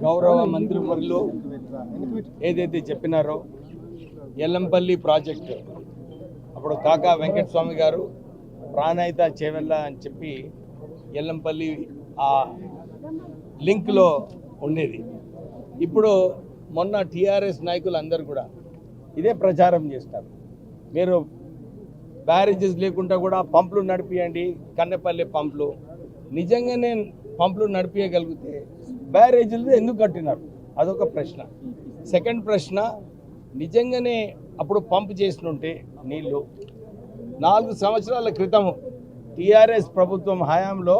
గౌరవ మంత్రివర్యులు ఏదైతే చెప్పినారో ఎల్లంపల్లి ప్రాజెక్టు అప్పుడు కాకా వెంకటస్వామి గారు ప్రాణహిత చేవెళ్ళ అని చెప్పి ఎల్లంపల్లి ఆ లింక్లో ఉండేది. ఇప్పుడు మొన్న టీఆర్ఎస్ నాయకులు అందరూ కూడా ఇదే ప్రచారం చేస్తారు. మీరు బ్యారేజెస్ లేకుండా కూడా పంపులు నడిపియండి, కన్నెపల్లి పంపులు. నిజంగానే పంపులు నడిపించగలిగితే బ్యారేజీలు ఎందుకు కట్టినారు? అదొక ప్రశ్న. సెకండ్ ప్రశ్న, నిజంగానే అప్పుడు పంప్ చేసినుంటే నీళ్లు 4 సంవత్సరాల క్రితం టీఆర్ఎస్ ప్రభుత్వం హయాంలో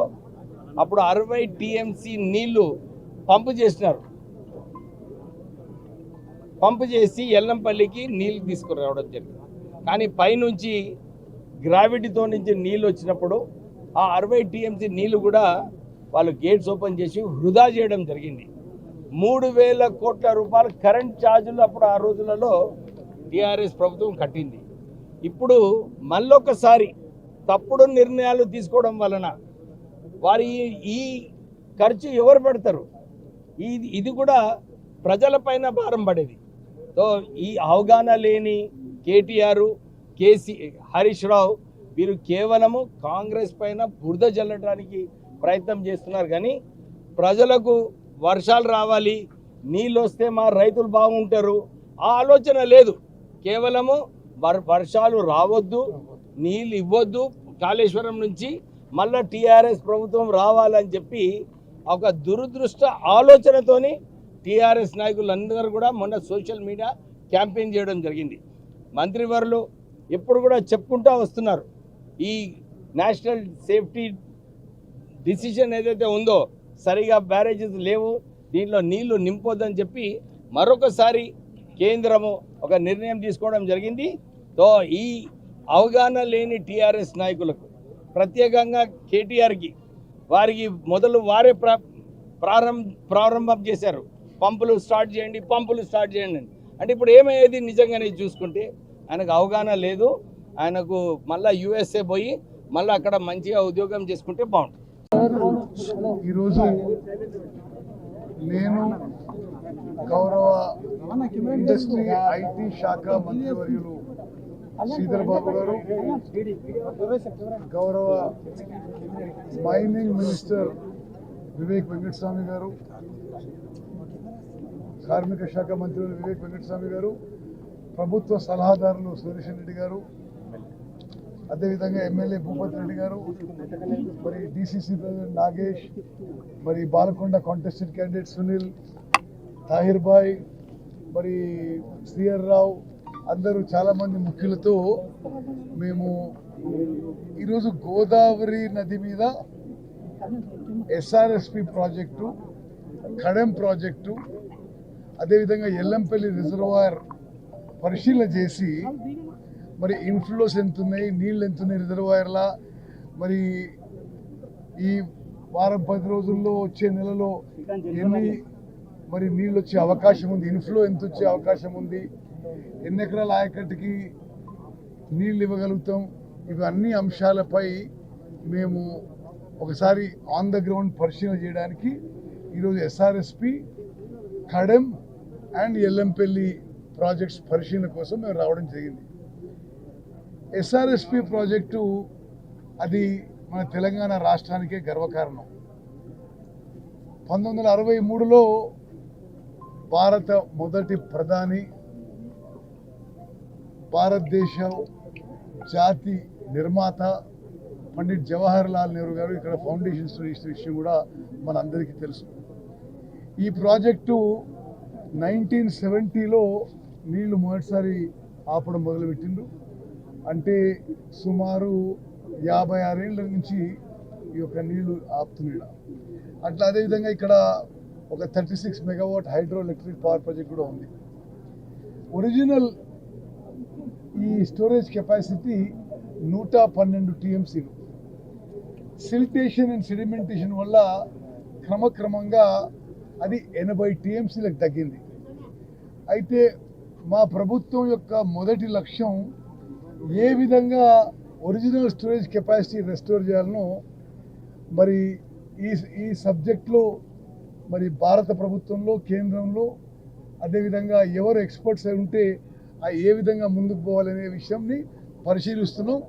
అప్పుడు 60 టీఎంసీ నీళ్లు పంపు చేసినారు. పంపు చేసి ఎల్లంపల్లికి నీళ్లు తీసుకురావడం జరిగింది. కానీ పైనుంచి గ్రావిటీతో నుంచి నీళ్ళు వచ్చినప్పుడు ఆ 60 టీఎంసీ నీళ్లు కూడా వాళ్ళు గేట్స్ ఓపెన్ చేసి వృధా చేయడం జరిగింది. 3,000 కోట్ల రూపాయలు కరెంట్ ఛార్జీలు అప్పుడు ఆ రోజులలో టీఆర్ఎస్ ప్రభుత్వం కట్టింది. ఇప్పుడు మళ్ళొకసారి తప్పుడు నిర్ణయాలు తీసుకోవడం వలన వారి ఈ ఖర్చు ఎవరు పెడతారు? ఇది కూడా ప్రజలపైన భారం పడేది. సో ఈ అవగాహన లేని కేటీఆర్, హరీష్ రావు వీరు కేవలము కాంగ్రెస్ పైన బురద జల్లడానికి ప్రయత్నం చేస్తున్నారు. కానీ ప్రజలకు వర్షాలు రావాలి, నీళ్ళు వస్తే మా రైతులు బాగుంటారు ఆ ఆలోచన లేదు. కేవలము వర్షాలు రావద్దు, నీళ్ళు ఇవ్వద్దు కాళేశ్వరం నుంచి, మళ్ళా టీఆర్ఎస్ ప్రభుత్వం రావాలని చెప్పి ఒక దురదృష్ట ఆలోచనతోని టీఆర్ఎస్ నాయకులందరూ కూడా మొన్న సోషల్ మీడియా క్యాంపెయిన్ చేయడం జరిగింది. మంత్రివర్యులు ఎప్పుడు కూడా చెప్పుకుంటూ వస్తున్నారు, ఈ నేషనల్ సేఫ్టీ డిసిషన్ ఏదైతే ఉందో సరిగా బ్యారేజెస్ లేవు, దీంట్లో నీళ్లు నింపొద్దని చెప్పి మరొకసారి కేంద్రము ఒక నిర్ణయం తీసుకోవడం జరిగింది. సో ఈ అవగాహన లేని టీఆర్ఎస్ నాయకులకు, ప్రత్యేకంగా కేటీఆర్కి, వారికి మొదలు వారే ప్రారంభం చేశారు. పంపులు స్టార్ట్ చేయండి, పంపులు స్టార్ట్ చేయండి అని. అంటే ఇప్పుడు ఏమయ్యేది? నిజంగానే చూసుకుంటే ఆయనకు అవగాహన లేదు. ఆయనకు మళ్ళీ యూఎస్ఏ పోయి మళ్ళీ అక్కడ మంచిగా ఉద్యోగం చేసుకుంటే బాగుంటుంది. ఈరోజు నేను గౌరవ ఇండస్ట్రీ ఐటీ శాఖ మంత్రివర్యులు శ్రీధర్ బాబు గారు, గౌరవ మైనింగ్ మినిస్టర్ వివేక్ వెంకటస్వామి గారు, కార్మిక శాఖ మంత్రి వివేక్ వెంకటస్వామి గారు, ప్రభుత్వ సలహాదారులు సురేషన్ రెడ్డి గారు, అదేవిధంగా ఎమ్మెల్యే భూపతి రెడ్డి గారు, మరి డిసిసి ప్రెసిడెంట్ నాగేష్, మరి బాలకొండ కాంటెస్టెడ్ క్యాండిడేట్ సునీల్, తాహిర్ భాయ్, మరి శ్రీహర్ రావు, అందరూ చాలామంది ముఖ్యులతో మేము ఈరోజు గోదావరి నది మీద ఎస్ఆర్ఎస్పి ప్రాజెక్టు, కడెం ప్రాజెక్టు, అదేవిధంగా ఎల్లంపల్లి రిజర్వాయర్ పరిశీలన చేసి మరి ఇన్ఫ్లోస్ ఎంత ఉన్నాయి, నీళ్ళు ఎంత ఉన్నాయి రిజర్వాయర్లా, మరి ఈ వారం 10 రోజుల్లో వచ్చే నెలలో ఎన్ని మరి నీళ్ళు వచ్చే అవకాశం ఉంది, ఇన్ఫ్లో ఎంత వచ్చే అవకాశం ఉంది, ఎన్ని ఎకరాల ఆయకట్టుకి నీళ్ళు ఇవ్వగలుగుతాం, ఇవన్నీ అంశాలపై మేము ఒకసారి ఆన్ ద గ్రౌండ్ పరిశీలన చేయడానికి ఈరోజు SRSP, Kadem and Yellampalli projects పరిశీలన కోసం మేము రావడం జరిగింది. ఎస్ఆర్ఎస్పి ప్రాజెక్టు అది మన తెలంగాణ రాష్ట్రానికే గర్వకారణం. 1963లో భారత మొదటి ప్రధాని, భారతదేశ జాతి నిర్మాత పండిట్ జవహర్ లాల్ నెహ్రూ గారు ఇక్కడ ఫౌండేషన్ ఇచ్చిన విషయం కూడా మనందరికీ తెలుసు. ఈ ప్రాజెక్టు 1970లో నీళ్లు మొదటిసారి ఆపడం మొదలుపెట్టిండ్రు. అంటే సుమారు 56 ఏళ్ళ నుంచి ఈ యొక్క నీళ్లు ఆపుతున్నాడు. అట్లా అదేవిధంగా ఇక్కడ ఒక 36 megawatt hydro electric power project కూడా ఉంది. ఒరిజినల్ ఈ స్టోరేజ్ కెపాసిటీ 112 టీఎంసీలు. సిల్టేషన్ అండ్ సెడిమెంటేషన్ వల్ల క్రమక్రమంగా అది 80 టీఎంసీలకు తగ్గింది. అయితే మా ప్రభుత్వం యొక్క మొదటి లక్ష్యం ఏ విధంగా ఒరిజినల్ స్టోరేజ్ కెపాసిటీ రెస్టోర్ చేయాలనో మరి ఈ సబ్జెక్ట్లో మరి భారత ప్రభుత్వంలో కేంద్రంలో అదేవిధంగా ఎవరు ఎక్స్పర్ట్స్ ఉంటే ఏ విధంగా ముందుకు పోవాలనే విషయంని పరిశీలిస్తున్నాం.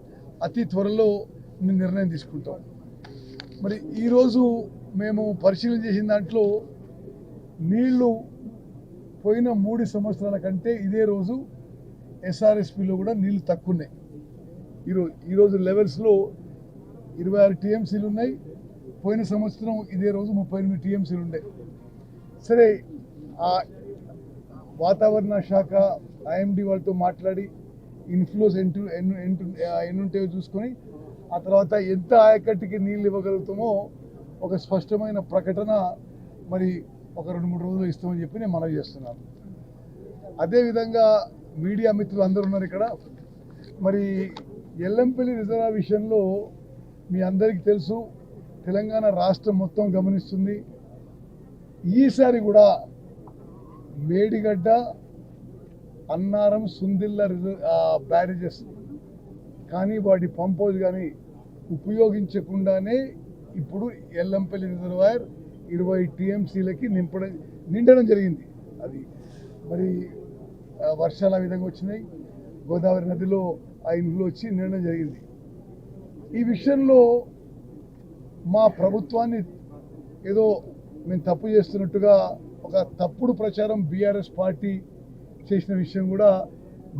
అతి త్వరలో నిర్ణయం తీసుకుంటాం. మరి ఈరోజు మేము పరిశీలన చేసిన దాంట్లో నీళ్లు పోయిన 3 సంవత్సరాల కంటే ఇదే రోజు ఎస్ఆర్ఎస్పిలో కూడా నీళ్లు తక్కువ ఉన్నాయి. ఈరోజు లెవెల్స్లో 26 టీఎంసీలు ఉన్నాయి. పోయిన సంవత్సరం ఇదే రోజు 38 టీఎంసీలు ఉన్నాయి. సరే, ఆ వాతావరణ శాఖ ఐఎండి వాళ్ళతో మాట్లాడి ఇన్ఫ్లోస్ ఎన్నుంటాయో చూసుకొని ఆ తర్వాత ఎంత ఆయకట్టుకి నీళ్ళు ఇవ్వగలుగుతామో ఒక స్పష్టమైన ప్రకటన మరి ఒక 2-3 రోజులు ఇస్తామని చెప్పి నేను మనవి చేస్తున్నాను. అదేవిధంగా మీడియా మిత్రులు అందరూ ఉన్నారు ఇక్కడ. మరి ఎల్లంపల్లి రిజర్వాయర్ విషయంలో మీ అందరికీ తెలుసు, తెలంగాణ రాష్ట్రం మొత్తం గమనిస్తుంది. ఈసారి కూడా మేడిగడ్డ, అన్నారం, సుందిల్ల బ్యారేజెస్ కానీ వాటి పంప్ హౌస్ కానీ ఉపయోగించకుండానే ఇప్పుడు ఎల్లంపల్లి రిజర్వాయర్ 20 టీఎంసీలకి నిండడం జరిగింది. అది మరి వర్షాలు ఆ విధంగా వచ్చినాయి. గోదావరి నదిలో ఆ ఇన్ఫ్లో వచ్చి నిండడం జరిగింది. ఈ విషయంలో మా ప్రభుత్వాన్ని ఏదో మేము తప్పు చేస్తున్నట్టుగా ఒక తప్పుడు ప్రచారం బీఆర్ఎస్ పార్టీ చేసిన విషయం కూడా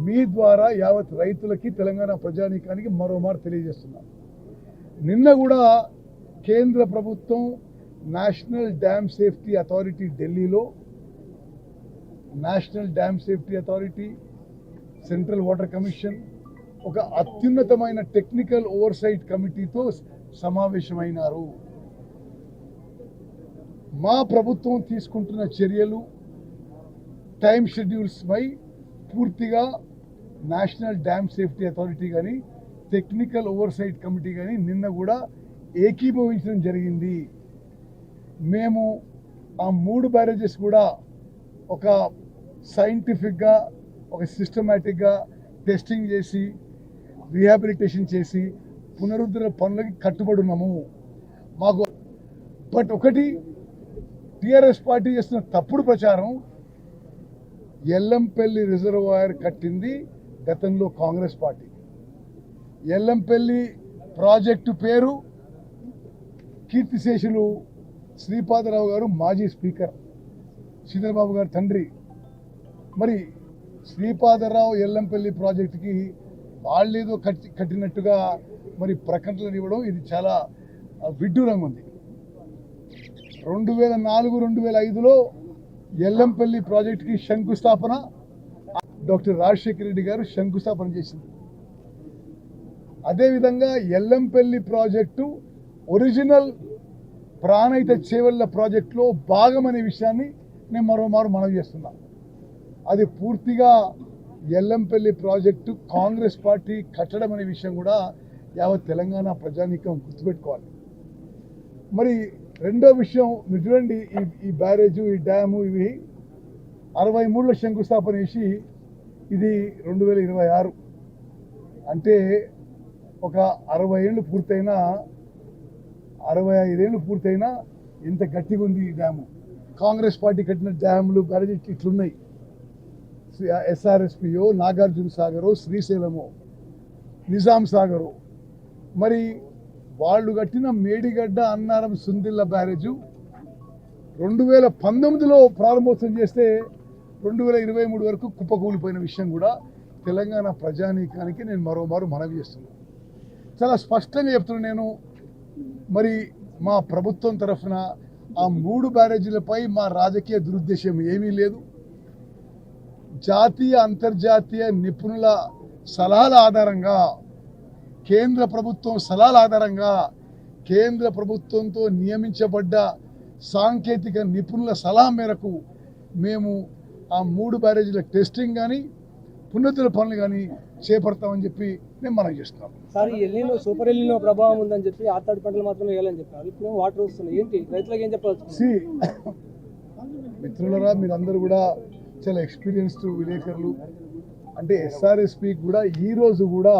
మీ ద్వారా యావత్ రైతులకి, తెలంగాణ ప్రజానీకానికి మరోమారు తెలియజేస్తున్నాం. నిన్న కూడా కేంద్ర ప్రభుత్వం నేషనల్ డ్యామ్ సేఫ్టీ అథారిటీ ఢిల్లీలో, national dam safety authority, central water commission ఒక అత్యున్నతమైన టెక్నికల్ ఓవర్సైట్ కమిటీతో సమావేశమైనారు. మా ప్రభుత్వం తీసుకుంటున్న చర్యలు, టైం షెడ్యూల్స్ పై పూర్తిగా నేషనల్ డ్యామ్ సేఫ్టీ అథారిటీ కానీ, టెక్నికల్ ఓవర్సైట్ కమిటీ కానీ నిన్న కూడా ఏకీభవించడం జరిగింది. మేము ఆ 3 బ్యారేజెస్ కూడా ఒక సైంటిఫిక్గా, ఒక సిస్టమేటిక్గా టెస్టింగ్ చేసి, రీహాబిలిటేషన్ చేసి పునరుద్ధరణ పనులకి కట్టుబడి ఉన్నాము. మాకు బట్ ఒకటి టీఆర్ఎస్ పార్టీ చేస్తున్న తప్పుడు ప్రచారం, ఎల్లంపల్లి రిజర్వాయర్ కట్టింది గతంలో కాంగ్రెస్ పార్టీ. ఎల్లంపల్లి ప్రాజెక్టు పేరు కీర్తిశేషులు శ్రీపాదరావు గారు, మాజీ స్పీకర్, శ్రీధరబాబు గారు తండ్రి. మరి శ్రీపాదరావు ఎల్లంపల్లి ప్రాజెక్టుకి వాళ్ళేదో కట్టినట్టుగా మరి ప్రకటనలు ఇవ్వడం ఇది చాలా విడ్డూరంగా ఉంది. 2004-2005లో ఎల్లంపల్లి ప్రాజెక్టుకి శంకుస్థాపన డాక్టర్ రాజశేఖర రెడ్డి గారు శంకుస్థాపన చేసింది. అదేవిధంగా ఎల్లంపల్లి ప్రాజెక్టు ఒరిజినల్ ప్రాణహిత చేవెళ్ల ప్రాజెక్టులో భాగం అనే విషయాన్ని నేను మరోమారు మనవి చేస్తున్నాను. అది పూర్తిగా ఎల్లంపల్లి ప్రాజెక్టు కాంగ్రెస్ పార్టీ కట్టడం అనే విషయం కూడా యావత్ తెలంగాణ ప్రజానీకం గుర్తుపెట్టుకోవాలి. మరి రెండో విషయం మీరు చూడండి, ఈ బ్యారేజు, ఈ డ్యాము, ఇవి 63లో శంకుస్థాపన చేసి ఇది 2026 అంటే ఒక 60 ఏళ్ళు పూర్తయినా, 65 ఏళ్ళు పూర్తయినా ఎంత గట్టిగా ఉంది ఈ డ్యాము. కాంగ్రెస్ పార్టీ కట్టిన డ్యాములు, బ్యారేజెస్ ఇట్లున్నాయి. ఎస్ఆర్ఎస్పియో, నాగార్జున సాగరు, శ్రీశైలము, నిజాం సాగరు. మరి వాళ్ళు కట్టిన మేడిగడ్డ, అన్నారం, సుందిల్ల బ్యారేజు 2019లో ప్రారంభోత్సవం చేస్తే 2023 వరకు కుప్పకూలిపోయిన విషయం కూడా తెలంగాణ ప్రజానీకానికి నేను మరోమారు మనవి చేస్తున్నాను. చాలా స్పష్టంగా చెప్తున్నాను నేను. మరి మా ప్రభుత్వం తరఫున ఆ 3 బ్యారేజీలపై మా రాజకీయ దురుద్దేశం ఏమీ లేదు. జాతీయ, అంతర్జాతీయ నిపుణుల సలహాల ఆధారంగా, కేంద్ర ప్రభుత్వం సలహాల ఆధారంగా, కేంద్ర ప్రభుత్వంతో నియమించబడ్డ సాంకేతిక నిపుణుల సలహా మేరకు మేము ఆ 3 బ్యారేజీల టెస్టింగ్ కానీ, పునరుద్ధరణ పనులు కానీ చేపడతామని చెప్పి నేను మనం చేస్తున్నాం. సార్, ఈ ఎల్లినో సూపర్ ఎల్లినో ప్రభావం ఉందని చెప్పి ఆర్తాడు పంటలు మాత్రమే వేయాలని చెప్పారు. ఇప్పుడు వాటర్ వస్తున్నాయి, ఏంటి రైతులకు ఏం చెప్పాల్సి? మిత్రులరా, మీరందరూ కూడా చాలా ఎక్స్పీరియన్స్డ్ విలేకరులు. అంటే ఎస్ఆర్ఎస్పి కూడా ఈరోజు కూడా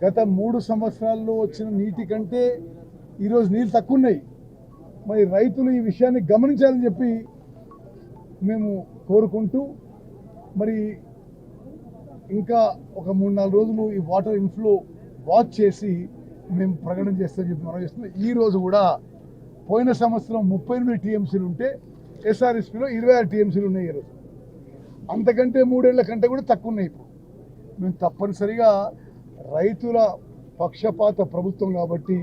గత 3 సంవత్సరాల్లో వచ్చిన నీటి కంటే ఈరోజు నీళ్ళు తక్కువ ఉన్నాయి. మరి రైతులు ఈ విషయాన్ని గమనించాలని చెప్పి మేము కోరుకుంటూ మరి ఇంకా ఒక 3-4 రోజులు ఈ వాటర్ ఇన్ఫ్లో వాచ్ చేసి మేము ప్రకటన చేస్తామని చెప్పి మనం చేస్తున్నాం. ఈ రోజు కూడా పోయిన సంవత్సరం 38 టీఎంసీలు ఉంటే ఎస్ఆర్ఎస్పీలో 26 టీఎంసీలు ఉన్నాయి ఈరోజు. అంతకంటే 3 ఏళ్ల కంటే కూడా తక్కువ ఉన్నాయి. ఇప్పుడు మేము తప్పనిసరిగా రైతుల పక్షపాత ప్రభుత్వం కాబట్టి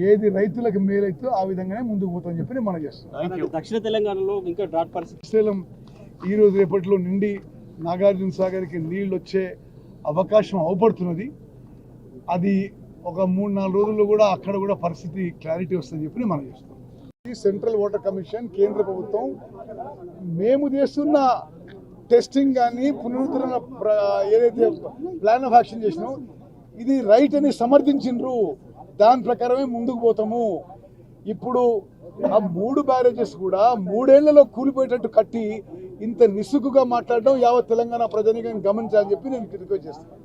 ఏది రైతులకు మేలైతే ఆ విధంగానే ముందుకు పోతామని చెప్పి మనం చేస్తాం. దక్షిణ తెలంగాణలో ఇంకా డ్రాట్ పరిస్థితి శ్రీశైలం ఈ రోజు రేపట్లో నిండి నాగార్జున సాగర్కి నీళ్ళు వచ్చే అవకాశం అవపడుతున్నది. అది ఒక 3-4 రోజుల్లో కూడా అక్కడ కూడా పరిస్థితి క్లారిటీ వస్తుందని చెప్పి మనం చేస్తాం. ఈ సెంట్రల్ వాటర్ కమిషన్ కేంద్ర ప్రభుత్వం మేము చేస్తున్న టెస్టింగ్ కానీ పునరుద్ధరణ ఏదైతే ప్లాన్ ఆఫ్ యాక్షన్ చేసినామో ఇది రైట్ అని సమర్థించిండ్రు. దాని ప్రకారమే ముందుకు పోతాము. ఇప్పుడు ఆ 3 బ్యారేజెస్ కూడా 3 ఏళ్లలో కూలిపోయేటట్టు కట్టి ఇంత నిస్సుకుగా మాట్లాడడం యావత్ తెలంగాణ ప్రజానీకం గమనించాలని చెప్పి నేను రిక్వెస్ట్ చేస్తాను.